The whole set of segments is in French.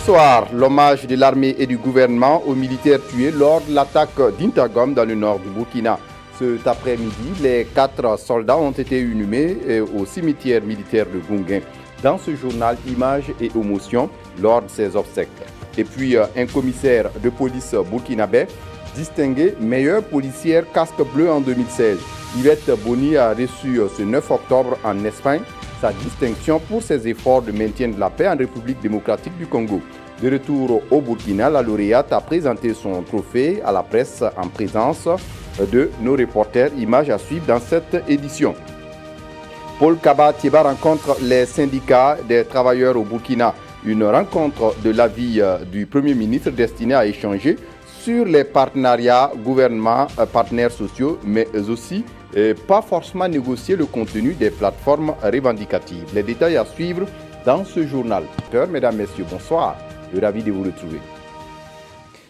soir, l'hommage de l'armée et du gouvernement aux militaires tués lors de l'attaque d'Intagom dans le nord du Burkina. Cet après-midi, les 4 soldats ont été inhumés au cimetière militaire de Gounguin. Dans ce journal, images et émotions lors de ces obsèques. Et puis, un commissaire de police burkinabé distingué meilleure policière casque bleu en 2016. Yvette Boni a reçu ce 9 octobre en Espagne sa distinction pour ses efforts de maintien de la paix en République démocratique du Congo. De retour au Burkina, la lauréate a présenté son trophée à la presse en présence de nos reporters. Images à suivre dans cette édition. Paul Kaba-Thieba rencontre les syndicats des travailleurs au Burkina. Une rencontre de l'avis du Premier ministre destinée à échanger sur les partenariats gouvernement, partenaires sociaux, mais aussi pas forcément négocier le contenu des plateformes revendicatives. Les détails à suivre dans ce journal. Mesdames, Messieurs, bonsoir. Je suis ravi de vous retrouver.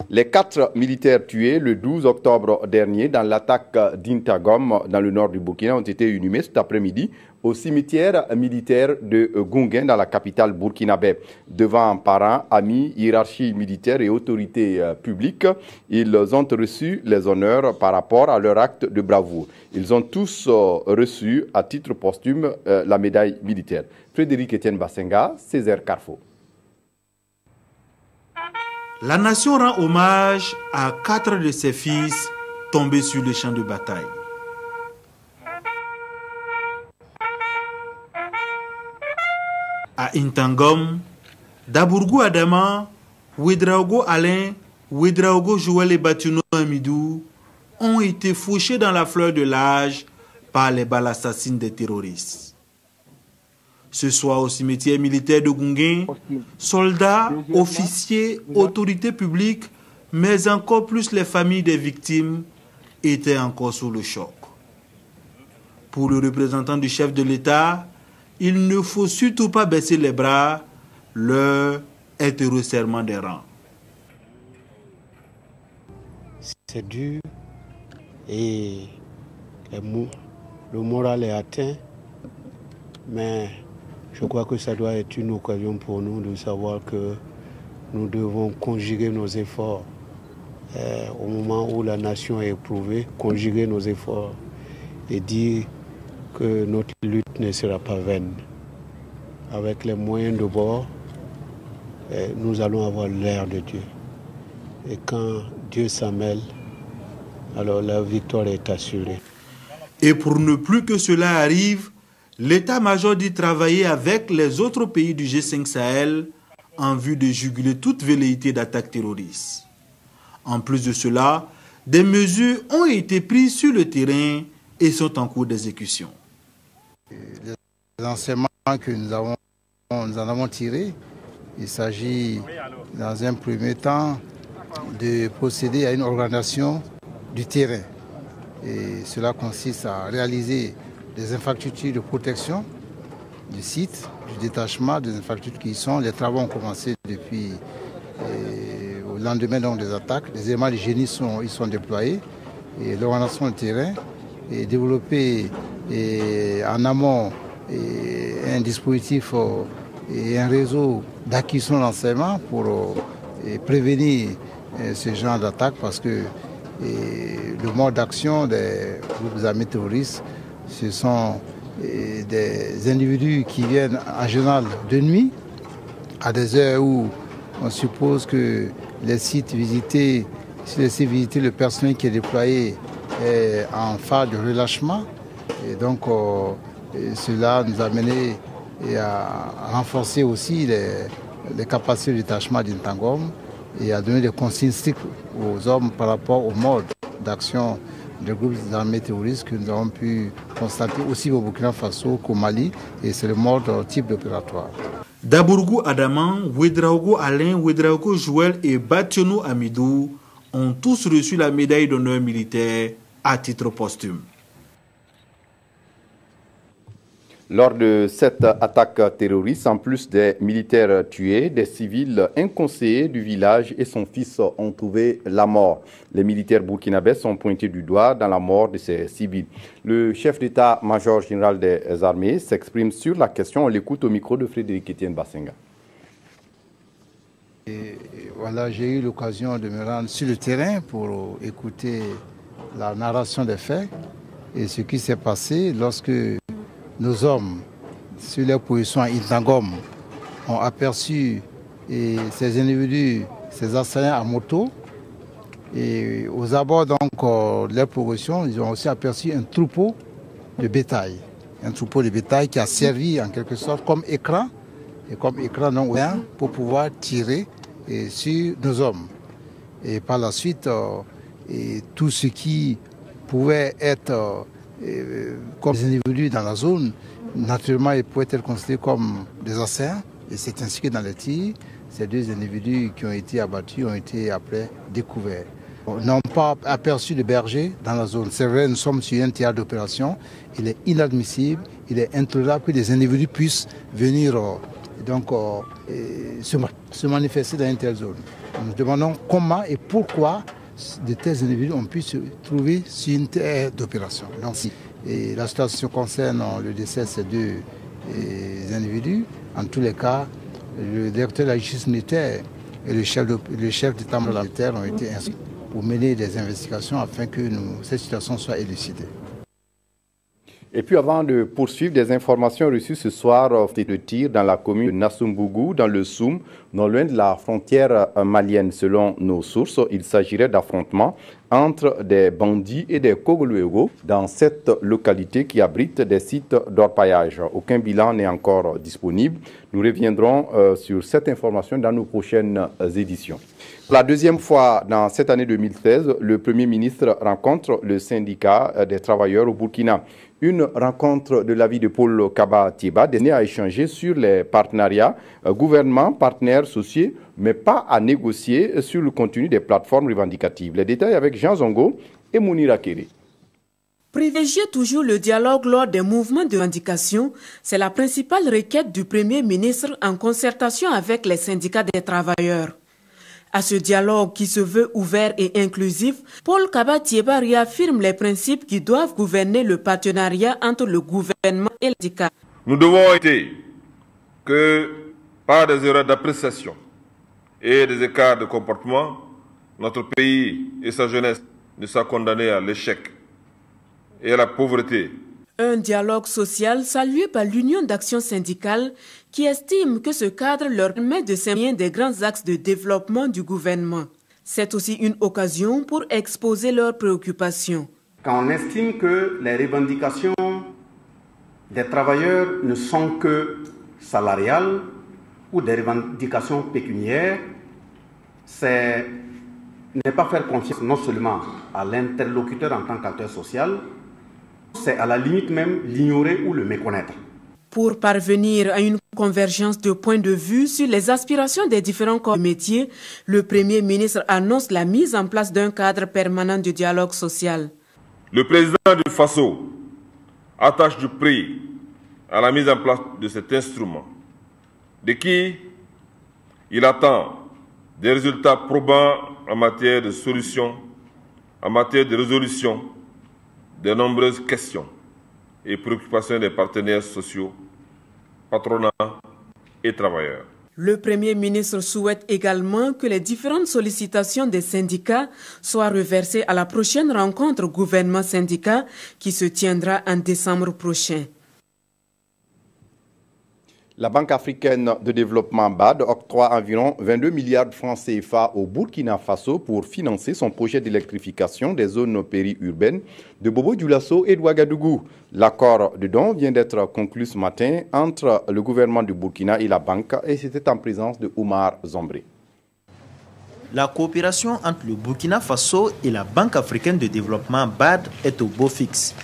Les 4 militaires tués le 12 octobre dernier dans l'attaque d'Intagom dans le nord du Burkina ont été inhumés cet après-midi au cimetière militaire de Gounguin dans la capitale burkinabé. Devant parents, amis, hiérarchie militaire et autorités publiques, ils ont reçu les honneurs par rapport à leur acte de bravoure. Ils ont tous reçu à titre posthume la médaille militaire. Frédéric Etienne Bassenga, Césaire Carrefour. La nation rend hommage à 4 de ses fils tombés sur le champ de bataille. À Intangom, Dabourgou Adama, Ouedraogo Alain, Ouedraogo Joël et Batuno Amidou ont été fauchés dans la fleur de l'âge par les balles assassines des terroristes. Ce soir au cimetière militaire de Gounguin, soldats, officiers, autorités publiques, mais encore plus les familles des victimes étaient encore sous le choc. Pour le représentant du chef de l'État, il ne faut surtout pas baisser les bras, l'heure est au resserrement des rangs. C'est dur et le moral est atteint, mais je crois que ça doit être une occasion pour nous de savoir que nous devons conjuguer nos efforts au moment où la nation est éprouvée, conjuguer nos efforts et dire que notre lutte ne sera pas vaine. Avec les moyens de bord, nous allons avoir l'air de Dieu. Et quand Dieu s'en mêle, alors la victoire est assurée. Et pour ne plus que cela arrive, l'état-major dit travailler avec les autres pays du G5 Sahel en vue de juguler toute velléité d'attaque terroriste. En plus de cela, des mesures ont été prises sur le terrain et sont en cours d'exécution. Les enseignements que nous en avons tirés, il s'agit dans un premier temps de procéder à une organisation du terrain. Et cela consiste à réaliser des infrastructures de protection du site, du détachement, des infrastructures qui sont. Les travaux ont commencé depuis au lendemain donc, des attaques. Les éléments de génie ils sont déployés. Et l'organisation du terrain est développée en amont un dispositif et un réseau d'acquisition d'enseignement pour prévenir ce genre d'attaque parce que le mode d'action des groupes armés terroristes, ce sont des individus qui viennent en général de nuit, à des heures où on suppose que les sites visités, le personnel qui est déployé est en phase de relâchement. Et donc cela nous a mené à renforcer aussi les capacités de détachement d'Intangom et à donner des consignes strictes aux hommes par rapport au mode d'action des groupes armés terroristes que nous avons pu constater aussi au Burkina Faso qu'au Mali, et c'est le mode type d'opératoire. Dabourgou Adaman, Ouedraogo Alain, Ouedraogo Joël et Bationo Amidou ont tous reçu la médaille d'honneur militaire à titre posthume. Lors de cette attaque terroriste, en plus des militaires tués, des civils inconseillés du village et son fils ont trouvé la mort. Les militaires burkinabés sont pointés du doigt dans la mort de ces civils. Le chef d'état-major général des armées s'exprime sur la question. On l'écoute au micro de Frédéric Etienne Bassenga. Voilà, j'ai eu l'occasion de me rendre sur le terrain pour écouter la narration des faits et ce qui s'est passé lorsque nos hommes, sur leur position à Intagom, ont aperçu ces individus, ces assaillants à moto. Et aux abords donc, de leur position, ils ont aussi aperçu un troupeau de bétail. Un troupeau de bétail qui a servi en quelque sorte comme écran, et comme écran donc, pour pouvoir tirer sur nos hommes. Et par la suite, tout ce qui pouvait être comme des individus dans la zone, naturellement, ils pouvaient être considérés comme des assaillants. Et c'est ainsi que dans les tirs, ces deux individus qui ont été abattus ont été après découverts. Ils n'ont pas aperçu de berger dans la zone. C'est vrai, nous sommes sur un théâtre d'opération. Il est inadmissible, il est intolérable que des individus puissent venir se manifester dans une telle zone. Nous demandons comment et pourquoi de tels individus ont pu se trouver sur une terre d'opération. Et la situation concerne le décès de ces deux individus. En tous les cas, le directeur de la justice militaire et le chef d'état-major militaire ont été inscrits pour mener des investigations afin que cette situation soit élucidée. Et puis avant de poursuivre, des informations reçues ce soir de tir dans la commune de Nassumbougou, dans le Soum, non loin de la frontière malienne. Selon nos sources, il s'agirait d'affrontements entre des bandits et des Kogoluego dans cette localité qui abrite des sites d'orpaillage. Aucun bilan n'est encore disponible. Nous reviendrons sur cette information dans nos prochaines éditions. Pour la deuxième fois dans cette année 2016, le Premier ministre rencontre le syndicat des travailleurs au Burkina. Une rencontre de l'avis de Paul Kaba Tieba destiné à échanger sur les partenariats gouvernement, partenaires sociaux, mais pas à négocier sur le contenu des plateformes revendicatives. Les détails avec Jean Zongo et Mounira Kéré. Privilégier toujours le dialogue lors des mouvements de revendication, c'est la principale requête du Premier ministre en concertation avec les syndicats des travailleurs. À ce dialogue qui se veut ouvert et inclusif, Paul Kaba Tieba réaffirme les principes qui doivent gouverner le partenariat entre le gouvernement et les syndicats. Nous devons éviter que, par des erreurs d'appréciation et des écarts de comportement, notre pays et sa jeunesse ne soient condamnés à l'échec et à la pauvreté. Un dialogue social salué par l'Union d'action syndicale qui estime que ce cadre leur permet de s'imprégner des grands axes de développement du gouvernement. C'est aussi une occasion pour exposer leurs préoccupations. Quand on estime que les revendications des travailleurs ne sont que salariales ou des revendications pécuniaires, c'est ne pas faire confiance non seulement à l'interlocuteur en tant qu'acteur social, c'est à la limite même l'ignorer ou le méconnaître. Pour parvenir à une convergence de points de vue sur les aspirations des différents corps de métier, le Premier ministre annonce la mise en place d'un cadre permanent de dialogue social. Le président du FASO attache du prix à la mise en place de cet instrument, de qui il attend des résultats probants en matière de solutions, en matière de résolution de nombreuses questions et préoccupations des partenaires sociaux, patronat et travailleurs. Le Premier ministre souhaite également que les différentes sollicitations des syndicats soient reversées à la prochaine rencontre gouvernement-syndicat qui se tiendra en décembre prochain. La Banque africaine de développement BAD octroie environ 22 milliards de francs CFA au Burkina Faso pour financer son projet d'électrification des zones périurbaines de Bobo-Dioulasso et de Ouagadougou. L'accord de don vient d'être conclu ce matin entre le gouvernement du Burkina et la banque et c'était en présence de Oumar Zombré. La coopération entre le Burkina Faso et la Banque africaine de développement BAD est au beau fixe.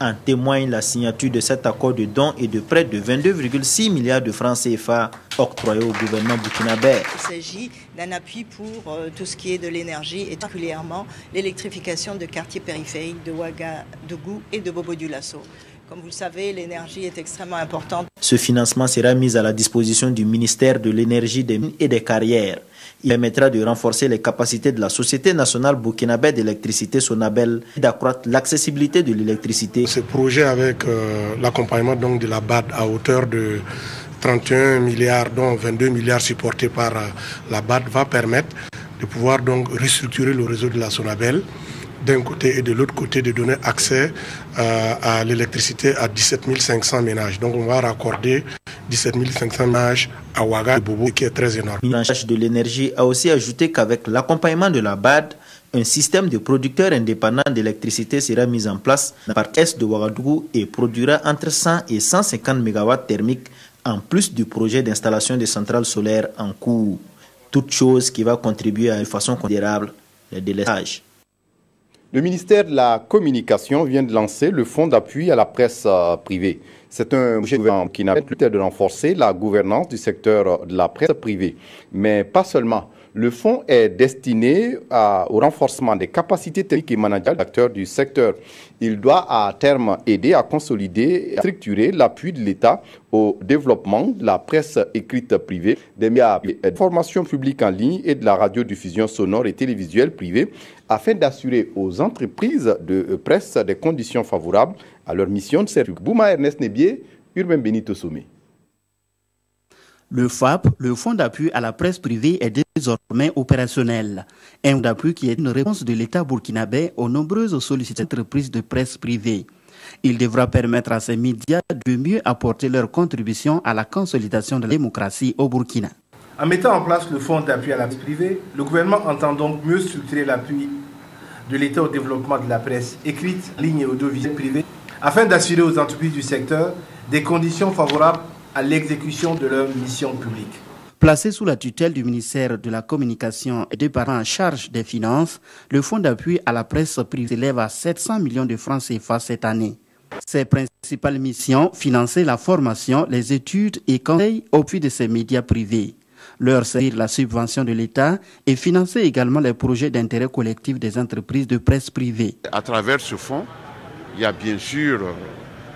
En témoigne la signature de cet accord de don et de près de 22,6 milliards de francs CFA octroyés au gouvernement burkinabé. Il s'agit d'un appui pour tout ce qui est de l'énergie et particulièrement l'électrification de quartiers périphériques de Ouagadougou et de Bobo-Dioulasso. Comme vous le savez, l'énergie est extrêmement importante. Ce financement sera mis à la disposition du ministère de l'Énergie, des Mines et des Carrières. Il permettra de renforcer les capacités de la Société nationale burkinabé d'électricité Sonabel et d'accroître l'accessibilité de l'électricité. Ce projet avec l'accompagnement de la BAD à hauteur de 31 milliards, dont 22 milliards supportés par la BAD, va permettre de pouvoir donc restructurer le réseau de la Sonabel d'un côté et de l'autre côté de donner accès à l'électricité à 17 500 ménages. Donc on va raccorder 17 500 ménages à Ouaga et Bobo, qui est très énorme. Le ministre de l'Énergie a aussi ajouté qu'avec l'accompagnement de la BAD, un système de producteurs indépendants d'électricité sera mis en place dans la partie est de Ouagadougou et produira entre 100 et 150 MW thermiques en plus du projet d'installation de centrales solaires en cours. Toute chose qui va contribuer à une façon considérable le délestage. Le ministère de la Communication vient de lancer le fonds d'appui à la presse privée. C'est un projet qui n'a pas de renforcer la gouvernance du secteur de la presse privée. Mais pas seulement. Le fonds est destiné au renforcement des capacités techniques et managériales d'acteurs du secteur. Il doit à terme aider à consolider et à structurer l'appui de l'État au développement de la presse écrite privée, des médias d'information publique en ligne et de la radiodiffusion sonore et télévisuelle privée, afin d'assurer aux entreprises de presse des conditions favorables à leur mission de service. Bouma Ernest Nebié, Urbain Benito Sommet. Le FAP, le Fonds d'appui à la presse privée, est désormais opérationnel. Un fonds d'appui qui est une réponse de l'État burkinabé aux nombreuses sollicitations d'entreprises de presse privée. Il devra permettre à ces médias de mieux apporter leur contribution à la consolidation de la démocratie au Burkina. En mettant en place le Fonds d'appui à la presse privée, le gouvernement entend donc mieux structurer l'appui de l'État au développement de la presse écrite, ligne et audiovisuelle privée, afin d'assurer aux entreprises du secteur des conditions favorables à l'exécution de leur mission publique. Placé sous la tutelle du ministère de la Communication et des parents en charge des finances, le fonds d'appui à la presse privée s'élève à 700 millions de francs CFA cette année. Ses principales missions, financer la formation, les études et conseils au profit de ces médias privés. Leur servir la subvention de l'État et financer également les projets d'intérêt collectif des entreprises de presse privée. À travers ce fonds, il y a bien sûr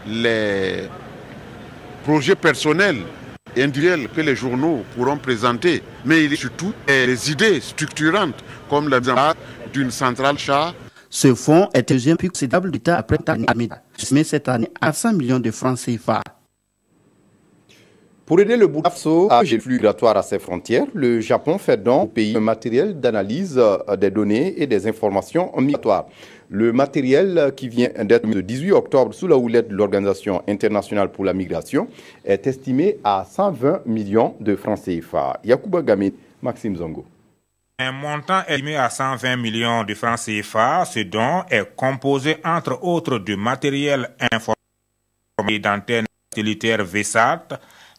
les projets personnels et individuels que les journaux pourront présenter, mais il y a surtout les idées structurantes comme la mise en place d'une centrale chat. Ce fonds est le deuxième plus considérable de l'État après l'année, mais cette année à 100 millions de francs CFA. Pour aider le Burkina Faso à gérer le flux migratoire à ses frontières, le Japon fait don au pays un matériel d'analyse des données et des informations migratoires. Le matériel qui vient d'être mis le 18 octobre sous la houlette de l'Organisation internationale pour la migration est estimé à 120 millions de francs CFA. Yacouba Gamé, Maxime Zongo. Un montant estimé à 120 millions de francs CFA, ce don est composé entre autres de matériel informatique d'antennes satellitaires VSAT,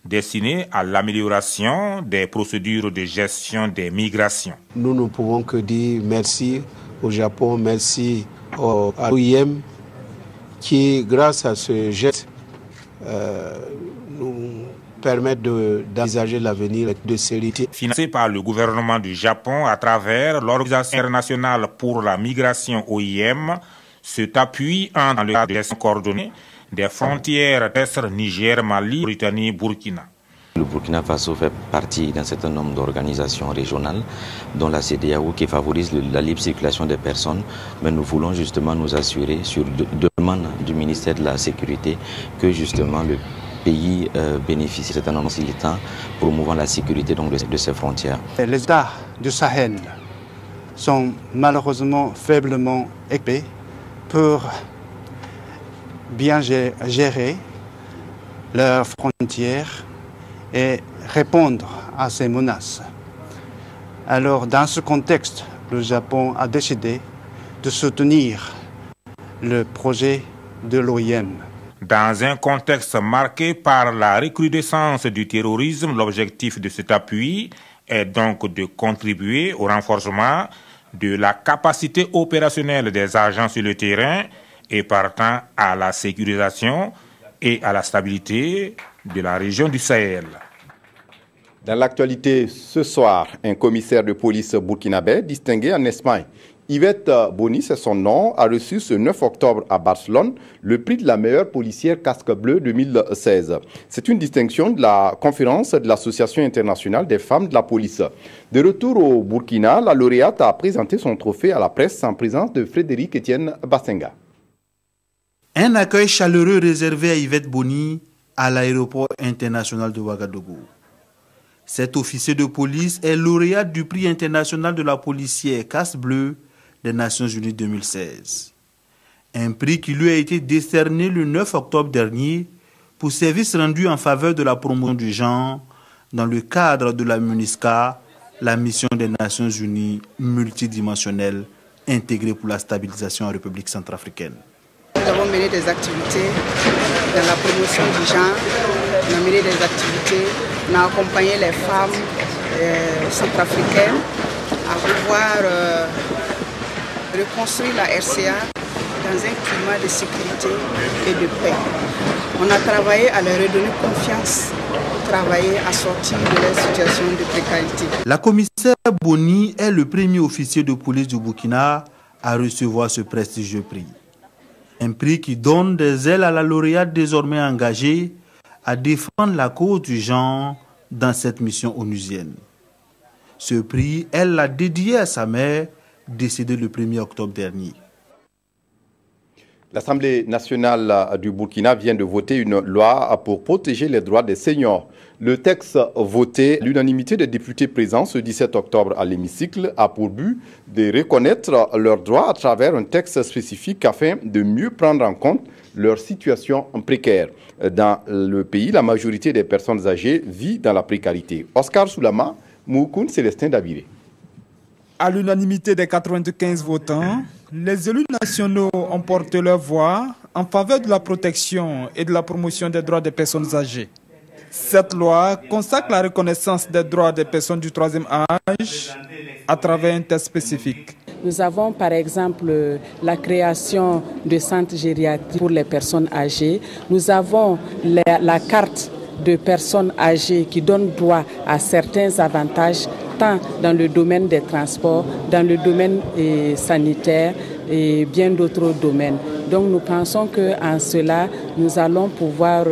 destiné à l'amélioration des procédures de gestion des migrations. Nous ne pouvons que dire merci au Japon, merci à l'OIM qui, grâce à ce geste, nous permettent d'envisager l'avenir de sérénité. Financé par le gouvernement du Japon à travers l'Organisation internationale pour la migration OIM, cet appui entre dans le cadre de gestion coordonnée des frontières terrestres Niger, Mali, Mauritanie, Burkina. Le Burkina Faso fait partie d'un certain nombre d'organisations régionales, dont la CEDEAO, qui favorise la libre circulation des personnes. Mais nous voulons justement nous assurer, sur demande du ministère de la Sécurité, que justement le pays bénéficie d'un certain nombre de facilités promouvant la sécurité donc, de ses frontières. Les États du Sahel sont malheureusement faiblement équipés pour bien gérer leurs frontières et répondre à ces menaces. Alors, dans ce contexte, le Japon a décidé de soutenir le projet de l'OIM. Dans un contexte marqué par la recrudescence du terrorisme, l'objectif de cet appui est donc de contribuer au renforcement de la capacité opérationnelle des agents sur le terrain et partant à la sécurisation et à la stabilité de la région du Sahel. Dans l'actualité ce soir, un commissaire de police burkinabé distingué en Espagne, Yvette Boni, c'est son nom, a reçu ce 9 octobre à Barcelone le prix de la meilleure policière casque bleu 2016. C'est une distinction de la conférence de l'Association internationale des femmes de la police. De retour au Burkina, la lauréate a présenté son trophée à la presse en présence de Frédéric Etienne Bassenga. Un accueil chaleureux réservé à Yvette Boni à l'aéroport international de Ouagadougou. Cet officier de police est lauréat du prix international de la policière Casse Bleue des Nations Unies 2016. Un prix qui lui a été décerné le 9 octobre dernier pour service rendu en faveur de la promotion du genre dans le cadre de la MINUSCA, la mission des Nations Unies multidimensionnelle intégrée pour la stabilisation en République centrafricaine. Nous avons mené des activités dans la promotion du genre, on a mené des activités, on a accompagné les femmes centrafricaines à pouvoir reconstruire la RCA dans un climat de sécurité et de paix. On a travaillé à leur redonner confiance, travailler à sortir de leur situation de précarité. La commissaire Boni est le premier officier de police du Burkina à recevoir ce prestigieux prix. Un prix qui donne des ailes à la lauréate désormais engagée à défendre la cause du genre dans cette mission onusienne. Ce prix, elle l'a dédié à sa mère, décédée le 1er octobre dernier. L'Assemblée nationale du Burkina vient de voter une loi pour protéger les droits des seniors. Le texte voté à l'unanimité des députés présents ce 17 octobre à l'hémicycle a pour but de reconnaître leurs droits à travers un texte spécifique afin de mieux prendre en compte leur situation précaire. Dans le pays, la majorité des personnes âgées vit dans la précarité. Oscar Soulama, Moukoun Célestin Dabiré. À l'unanimité des 95 votants, les élus nationaux ont porté leur voix en faveur de la protection et de la promotion des droits des personnes âgées. Cette loi consacre la reconnaissance des droits des personnes du troisième âge à travers un texte spécifique. Nous avons par exemple la création de centres gériatriques pour les personnes âgées. Nous avons la carte de personnes âgées qui donne droit à certains avantages, tant dans le domaine des transports, dans le domaine sanitaire et bien d'autres domaines. Donc nous pensons qu'en cela, nous allons pouvoir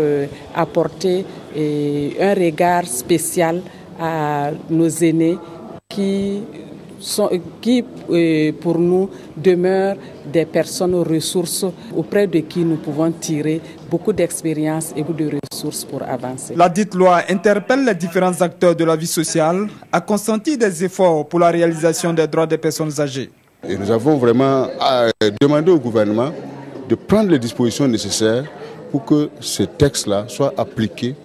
apporter un regard spécial à nos aînés qui pour nous demeurent des personnes aux ressources auprès de qui nous pouvons tirer beaucoup d'expérience et beaucoup de ressources pour avancer. La dite loi interpelle les différents acteurs de la vie sociale à consentir des efforts pour la réalisation des droits des personnes âgées. Et nous avons vraiment demandé au gouvernement de prendre les dispositions nécessaires pour que ce texte-là soit appliqué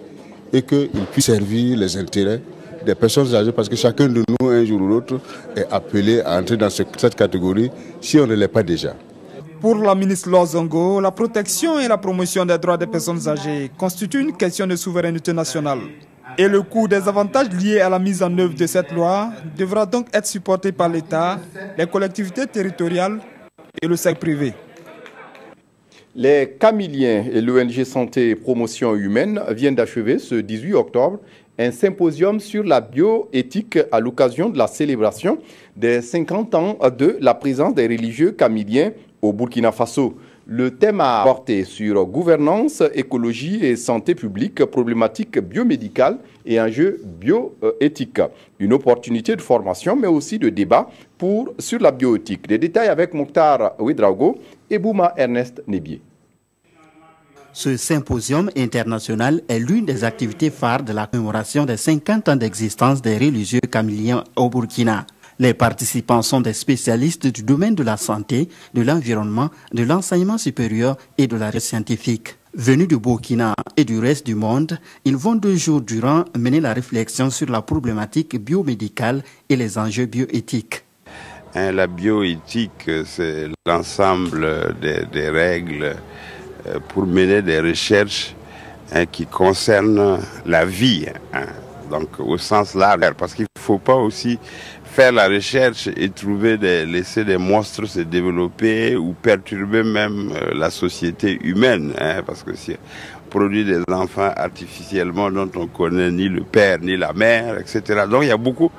et qu'il puisse servir les intérêts des personnes âgées, parce que chacun de nous, un jour ou l'autre, est appelé à entrer dans cette catégorie si on ne l'est pas déjà. Pour la ministre Lozongo, la protection et la promotion des droits des personnes âgées constituent une question de souveraineté nationale. Et le coût des avantages liés à la mise en œuvre de cette loi devra donc être supporté par l'État, les collectivités territoriales et le secteur privé. Les Camiliens et l'ONG Santé et Promotion Humaine viennent d'achever ce 18 octobre un symposium sur la bioéthique à l'occasion de la célébration des 50 ans de la présence des religieux camiliens au Burkina Faso. Le thème a porté sur gouvernance, écologie et santé publique, problématiques biomédicales et enjeux bioéthiques. Une opportunité de formation mais aussi de débat sur la bioéthique. Des détails avec Mokhtar Ouedraogo et Bouma Ernest Nebié. Ce symposium international est l'une des activités phares de la commémoration des 50 ans d'existence des religieux camiliens au Burkina. Les participants sont des spécialistes du domaine de la santé, de l'environnement, de l'enseignement supérieur et de la recherche scientifique. Venus du Burkina et du reste du monde, ils vont 2 jours durant mener la réflexion sur la problématique biomédicale et les enjeux bioéthiques. La bioéthique, c'est l'ensemble des règles pour mener des recherches qui concernent la vie, donc au sens large, parce qu'il ne faut pas aussi faire la recherche et laisser des monstres se développer ou perturber même la société humaine, parce que si on produit des enfants artificiellement dont on ne connaît ni le père ni la mère, etc. Donc il y a beaucoup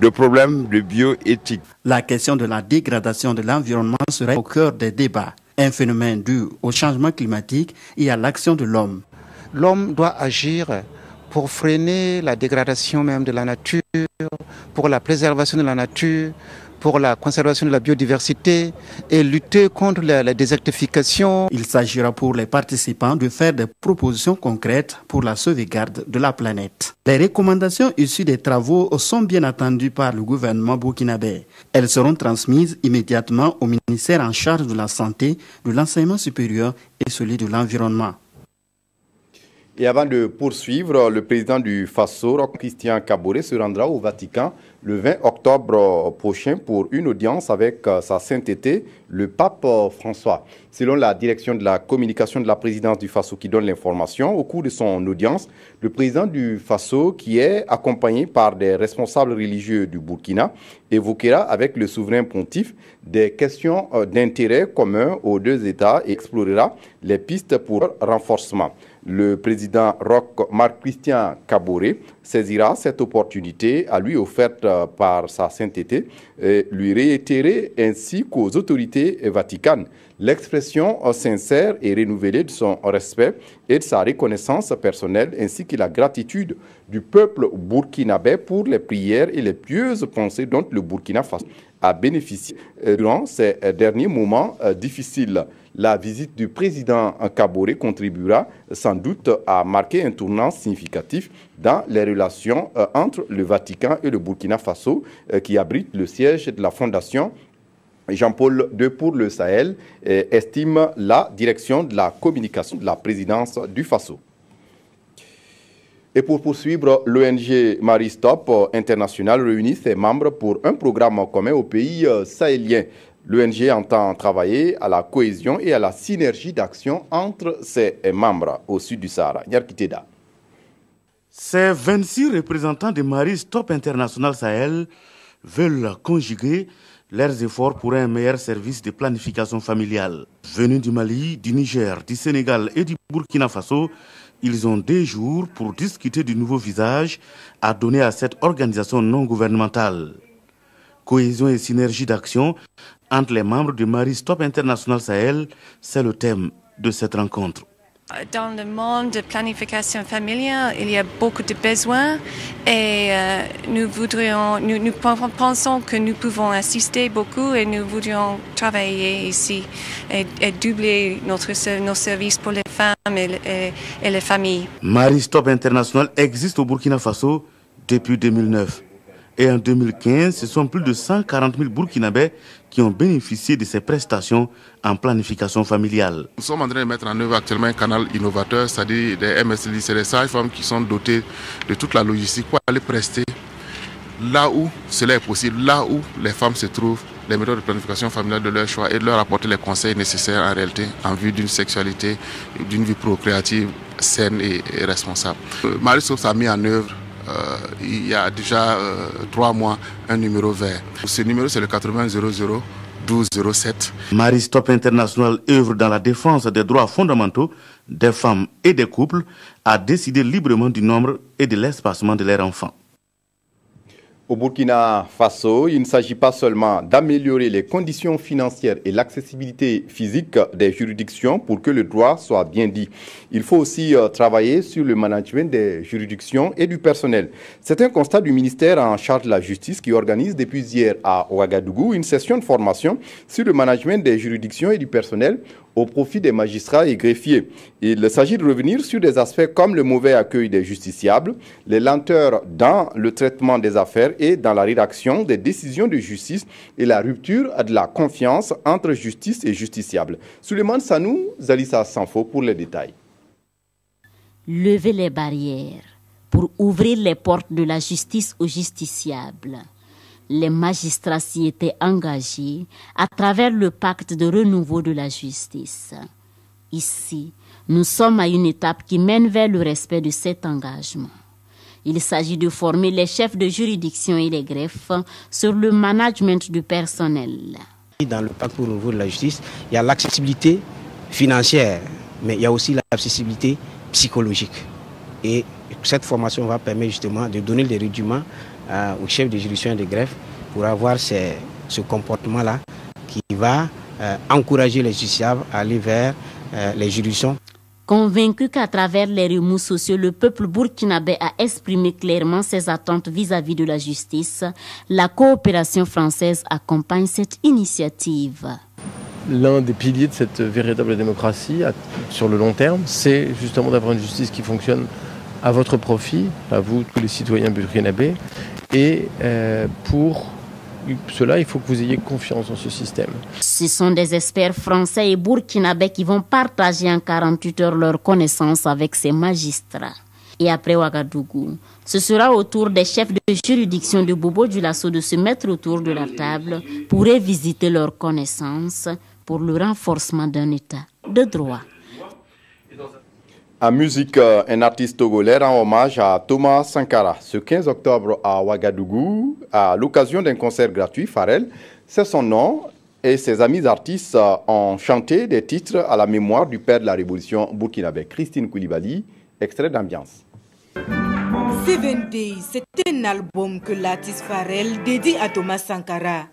de problèmes de bioéthique. La question de la dégradation de l'environnement serait au cœur des débats. Un phénomène dû au changement climatique et à l'action de l'homme. L'homme doit agir pour freiner la dégradation même de la nature, pour la préservation de la nature, pour la conservation de la biodiversité et lutter contre la désertification. Il s'agira pour les participants de faire des propositions concrètes pour la sauvegarde de la planète. Les recommandations issues des travaux sont bien attendues par le gouvernement burkinabé. Elles seront transmises immédiatement au ministère en charge de la santé, de l'enseignement supérieur et celui de l'environnement. Et avant de poursuivre, le président du Faso, Christian Kaboré, se rendra au Vatican le 20 octobre prochain pour une audience avec sa sainteté, le pape François. Selon la direction de la communication de la présidence du Faso qui donne l'information, au cours de son audience, le président du Faso, qui est accompagné par des responsables religieux du Burkina, évoquera avec le souverain pontife des questions d'intérêt commun aux deux États et explorera les pistes pour renforcement. Le président Roch Marc-Christian Kaboré saisira cette opportunité à lui offerte par sa sainteté et lui réitérer ainsi qu'aux autorités vaticanes l'expression sincère et renouvelée de son respect et de sa reconnaissance personnelle ainsi que la gratitude du peuple burkinabé pour les prières et les pieuses pensées dont le Burkina Faso a bénéficié durant ces derniers moments difficiles. La visite du président Kaboré contribuera sans doute à marquer un tournant significatif dans les relations entre le Vatican et le Burkina Faso, qui abrite le siège de la Fondation Jean-Paul II pour le Sahel, estime la direction de la communication de la présidence du Faso. Et pour poursuivre, l'ONG Maristop International réunit ses membres pour un programme commun aux pays sahéliens. L'ONG entend travailler à la cohésion et à la synergie d'action entre ses membres au sud du Sahara. Nyarkiteda. Ces 26 représentants de Maristop International Sahel veulent conjuguer leurs efforts pour un meilleur service de planification familiale. Venus du Mali, du Niger, du Sénégal et du Burkina Faso, ils ont des jours pour discuter du nouveau visage à donner à cette organisation non gouvernementale. Cohésion et synergie d'action entre les membres de Maristop International Sahel, c'est le thème de cette rencontre. Dans le monde de planification familiale, il y a beaucoup de besoins et nous pensons que nous pouvons assister beaucoup et nous voudrions travailler ici et doubler nos services pour les femmes et les familles. Maristop International existe au Burkina Faso depuis 2009. Et en 2015, ce sont plus de 140 000 Burkinabés qui ont bénéficié de ces prestations en planification familiale. Nous sommes en train de mettre en œuvre actuellement un canal innovateur, c'est-à-dire des MSLI, c'est des sages-femmes qui sont dotées de toute la logistique pour aller prester là où cela est possible, là où les femmes se trouvent, les méthodes de planification familiale de leur choix et de leur apporter les conseils nécessaires en réalité en vue d'une sexualité, d'une vie procréative saine et responsable. Maristop a mis en œuvre il y a déjà 3 mois un numéro vert. Ce numéro c'est le 80 00 12 07. Maristop International œuvre dans la défense des droits fondamentaux des femmes et des couples à décider librement du nombre et de l'espacement de leurs enfants. Au Burkina Faso, il ne s'agit pas seulement d'améliorer les conditions financières et l'accessibilité physique des juridictions pour que le droit soit bien dit. Il faut aussi travailler sur le management des juridictions et du personnel. C'est un constat du ministère en charge de la justice qui organise depuis hier à Ouagadougou une session de formation sur le management des juridictions et du personnel au profit des magistrats et greffiers. Il s'agit de revenir sur des aspects comme le mauvais accueil des justiciables, les lenteurs dans le traitement des affaires et dans la rédaction des décisions de justice et la rupture de la confiance entre justice et justiciable. Souleymane Sanou, Zalissa Sanfo pour les détails. Lever les barrières pour ouvrir les portes de la justice aux justiciables. Les magistrats s'y étaient engagés à travers le pacte de renouveau de la justice. Ici, nous sommes à une étape qui mène vers le respect de cet engagement. Il s'agit de former les chefs de juridiction et les greffes sur le management du personnel. Dans le pacte pour le renouveau de la justice, il y a l'accessibilité financière, mais il y a aussi l'accessibilité psychologique. Et cette formation va permettre justement de donner des rudiments aux chefs de juridiction et de greffe pour avoir ce comportement-là qui va encourager les justiciables à aller vers les juridictions. Convaincu qu'à travers les remous sociaux, le peuple burkinabé a exprimé clairement ses attentes vis-à-vis de la justice, la coopération française accompagne cette initiative. L'un des piliers de cette véritable démocratie sur le long terme, c'est justement d'avoir une justice qui fonctionne à votre profit, à vous, tous les citoyens burkinabés. Et pour cela, il faut que vous ayez confiance en ce système. Ce sont des experts français et burkinabés qui vont partager en 48 heures leurs connaissances avec ces magistrats. Et après Ouagadougou, ce sera au tour des chefs de juridiction de Bobo Dioulasso de se mettre autour de la table pour revisiter leurs connaissances pour le renforcement d'un état de droit. En musique, un artiste togolais rend hommage à Thomas Sankara ce 15 octobre à Ouagadougou à l'occasion d'un concert gratuit. Pharrell, c'est son nom, et ses amis artistes ont chanté des titres à la mémoire du père de la révolution burkinabé. Christine Koulibaly, extrait d'ambiance. 7 Days, c'est un album que l'artiste Pharrell dédie à Thomas Sankara.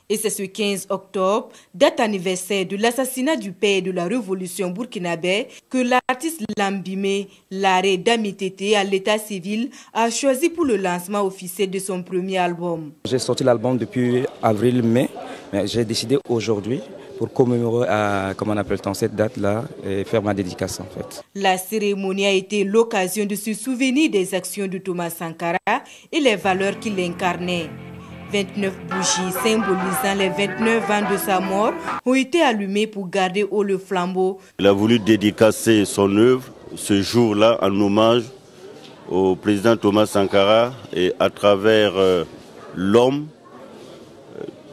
Et c'est ce 15 octobre, date anniversaire de l'assassinat du père de la révolution burkinabé, que l'artiste Lambimé, Laré Damitete à l'état civil, a choisi pour le lancement officiel de son premier album. J'ai sorti l'album depuis avril-mai, mais j'ai décidé aujourd'hui pour commémorer cette date-là et faire ma dédicace en fait. La cérémonie a été l'occasion de se souvenir des actions de Thomas Sankara et les valeurs qu'il incarnait. 29 bougies symbolisant les 29 ans de sa mort ont été allumées pour garder haut le flambeau. Il a voulu dédicacer son œuvre ce jour-là en hommage au président Thomas Sankara et à travers l'homme,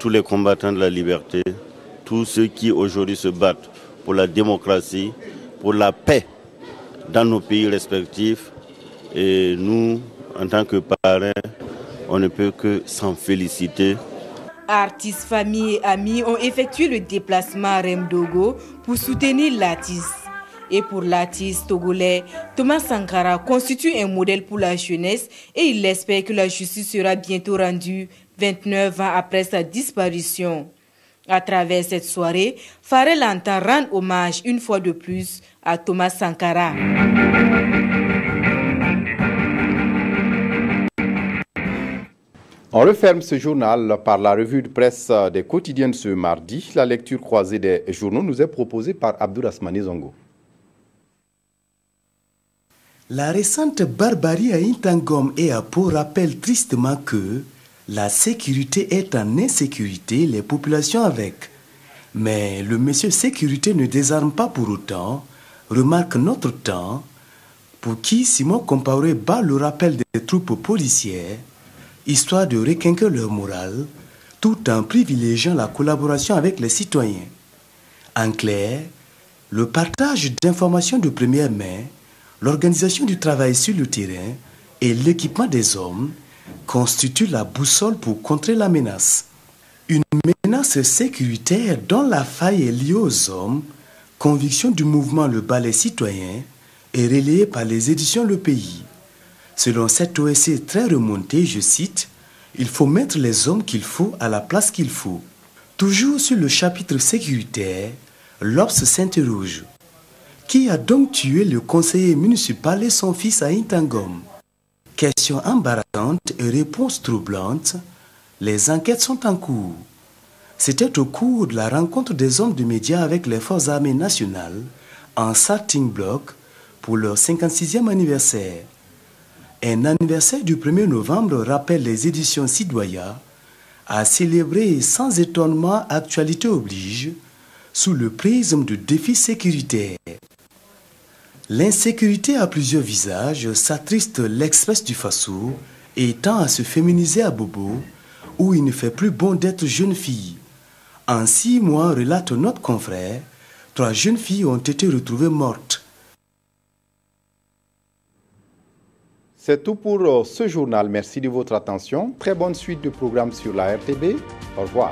tous les combattants de la liberté, tous ceux qui aujourd'hui se battent pour la démocratie, pour la paix dans nos pays respectifs. Et nous, en tant que parrains, on ne peut que s'en féliciter. Artistes, familles et amis ont effectué le déplacement à Remdogo pour soutenir l'artiste. Et pour l'artiste togolais, Thomas Sankara constitue un modèle pour la jeunesse et il espère que la justice sera bientôt rendue 29 ans après sa disparition. À travers cette soirée, Pharrell entend rendre hommage une fois de plus à Thomas Sankara. On referme ce journal par la revue de presse des quotidiens de ce mardi. La lecture croisée des journaux nous est proposée par Abdourahmane Zongo. La récente barbarie à Intangom et à Pau rappelle tristement que la sécurité est en insécurité, les populations avec. Mais le monsieur sécurité ne désarme pas pour autant, remarque notre temps, pour qui Simon Compaoré bat le rappel des troupes policières, histoire de requinquer leur morale, tout en privilégiant la collaboration avec les citoyens. En clair, le partage d'informations de première main, l'organisation du travail sur le terrain et l'équipement des hommes constituent la boussole pour contrer la menace. Une menace sécuritaire dont la faille est liée aux hommes, conviction du mouvement Le Balai Citoyen, est relayée par les éditions Le Pays. Selon cette OSC très remontée, je cite, « Il faut mettre les hommes qu'il faut à la place qu'il faut ». Toujours sur le chapitre sécuritaire, l'Obs s'interroge. Qui a donc tué le conseiller municipal et son fils à Intangom? Question embarrassante et réponse troublante, les enquêtes sont en cours. C'était au cours de la rencontre des hommes de médias avec les forces armées nationales en starting block pour leur 56e anniversaire. Un anniversaire du 1er novembre rappelle les éditions Sidoya à célébrer sans étonnement actualité oblige sous le prisme de défis sécuritaires. L'insécurité a plusieurs visages, s'attriste l'Express du Faso et tend à se féminiser à Bobo, où il ne fait plus bon d'être jeune fille. En 6 mois, relate notre confrère, 3 jeunes filles ont été retrouvées mortes. C'est tout pour ce journal. Merci de votre attention. Très bonne suite de programmes sur la RTB. Au revoir.